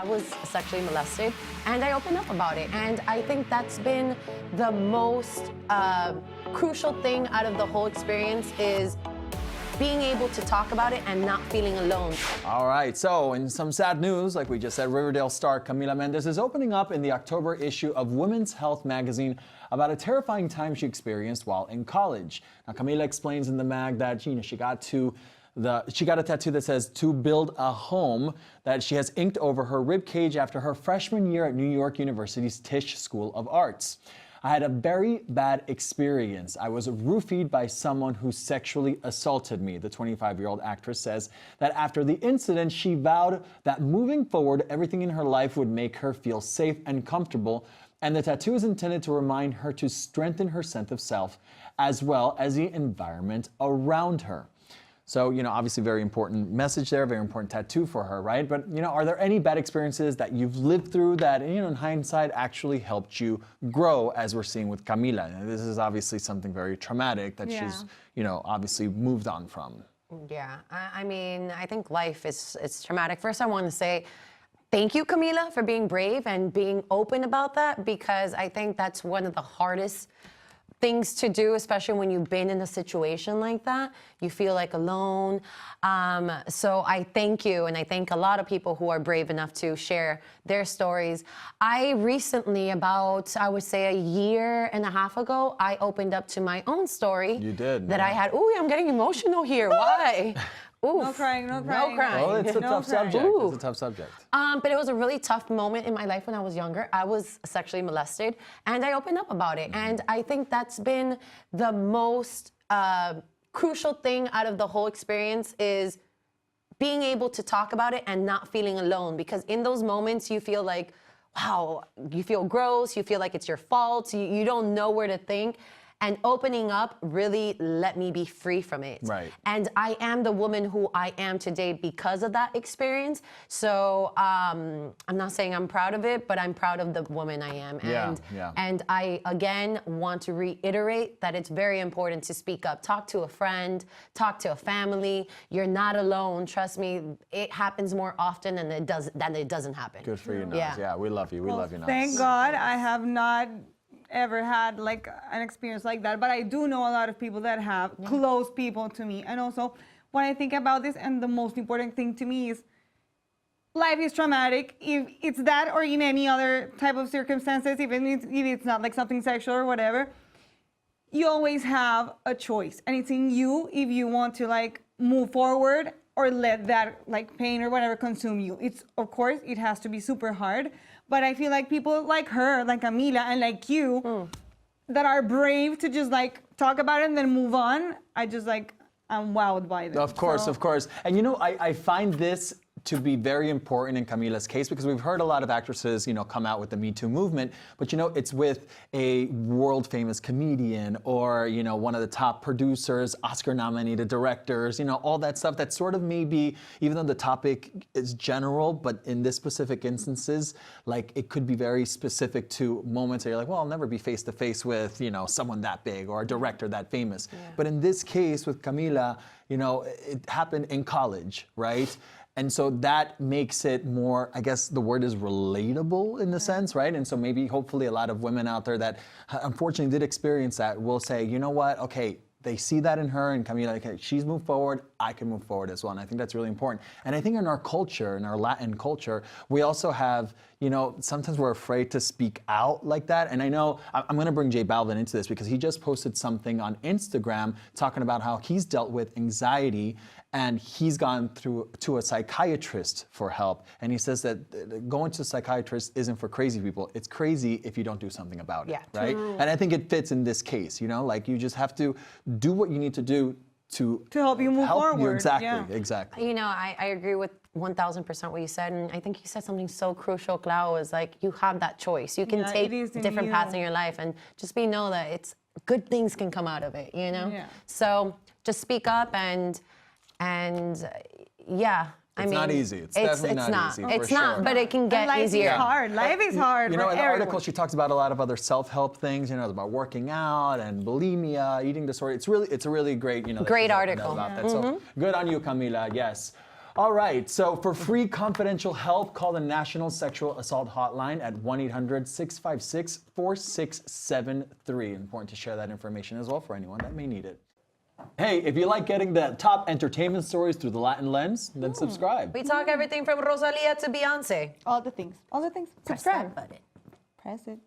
I was sexually molested, and I opened up about it. And I think that's been the most crucial thing out of the whole experience is being able to talk about it and not feeling alone. All right, so in some sad news, like we just said, Riverdale star Camila Mendes is opening up in the October issue of Women's Health magazine about a terrifying time she experienced while in college. Now, Camila explains in the mag that she got a tattoo that says "to build a home" that she has inked over her rib cage after her freshman year at New York University's Tisch School of Arts. I had a very bad experience. I was roofied by someone who sexually assaulted me. The 25-year-old actress says that after the incident, she vowed that moving forward, everything in her life would make her feel safe and comfortable, and the tattoo is intended to remind her to strengthen her sense of self as well as the environment around her. So, obviously very important message there, very important tattoo for her, right? But, are there any bad experiences that you've lived through that, in hindsight actually helped you grow, as we're seeing with Camila? This is obviously something very traumatic that she's, obviously moved on from. Yeah, I mean, I think life is traumatic. First, I want to say thank you, Camila, for being brave and being open about that, because I think that's one of the hardest things to do, especially when you've been in a situation like that. You feel like alone. So I thank you, and I thank a lot of people who are brave enough to share their stories. I recently, about, I would say a year and a half ago, I opened up to my own story. You did. That I had. Ooh, I'm getting emotional here. Why? Oof. No crying, no crying. No crying. Well, it's a tough subject. Ooh. It's a tough subject. But it was a really tough moment in my life when I was younger. I was sexually molested, and I opened up about it. And I think that's been the most crucial thing out of the whole experience is being able to talk about it and not feeling alone. Because in those moments, you feel like, wow, you feel gross, you feel like it's your fault, you don't know where to think. And opening up really let me be free from it. Right. And I am the woman who I am today because of that experience. So I'm not saying I'm proud of it, but I'm proud of the woman I am. And I, again, want to reiterate that it's very important to speak up. Talk to a friend, talk to a family. You're not alone. Trust me, it happens more often than it doesn't happen. Good for you, Nas. Yeah, we love you. We love you, Nas. Thank God I have not ever had like an experience like that, but I do know a lot of people that have, close people to me. And also when I think about this, and the most important thing to me is life is traumatic. If it's that or in any other type of circumstances, even if it's not like something sexual or whatever, you always have a choice, and it's in you if you want to like move forward or let that like pain or whatever consume you. It's, of course, it has to be super hard. But I feel like people like her, like Camila, and like you, that are brave to just like talk about it and then move on. I'm wowed by this. Of course, of course. And I find this to be very important in Camila's case, because we've heard a lot of actresses, come out with the Me Too movement, but it's with a world famous comedian or, one of the top producers, Oscar nominated directors, all that stuff that sort of maybe, even though the topic is general, but in this specific instances, like it could be very specific to moments where you're like, well, I'll never be face to face with, someone that big or a director that famous. Yeah. But in this case with Camila, it happened in college, right? And so that makes it more, I guess the word is relatable in the sense, right? And so maybe hopefully a lot of women out there that unfortunately did experience that will say, you know what, okay, they see that in her and Camila, okay, she's moved forward, I can move forward as well. And I think that's really important. And I think in our culture, in our Latin culture, we also have, sometimes we're afraid to speak out like that. And I know, I'm gonna bring J Balvin into this because he just posted something on Instagram talking about how he's dealt with anxiety and he's gone to a psychiatrist for help. And he says that going to a psychiatrist isn't for crazy people. It's crazy if you don't do something about it, right? True. And I think it fits in this case, like you just have to do what you need to do to help you move forward. Exactly, exactly. I agree with 1000% what you said, and I think you said something so crucial, Clau, is like you have that choice. You can take different paths in your life, and just know that it's good things can come out of it, Yeah. So just speak up and yeah. It's not easy. It's definitely not easy. It's not, but it can get easier. Life is hard. Life is hard. In the article, she talks about a lot of other self-help things. About working out and bulimia, eating disorder. It's a really great, great article about that. So good on you, Camila. Yes. All right, so for free confidential help, call the National Sexual Assault Hotline at 1-800-656-4673. Important to share that information as well for anyone that may need it. Hey, if you like getting the top entertainment stories through the Latin lens, then subscribe. We talk everything from Rosalia to Beyonce. All the things. All the things. Press Subscribe. that button. Press it.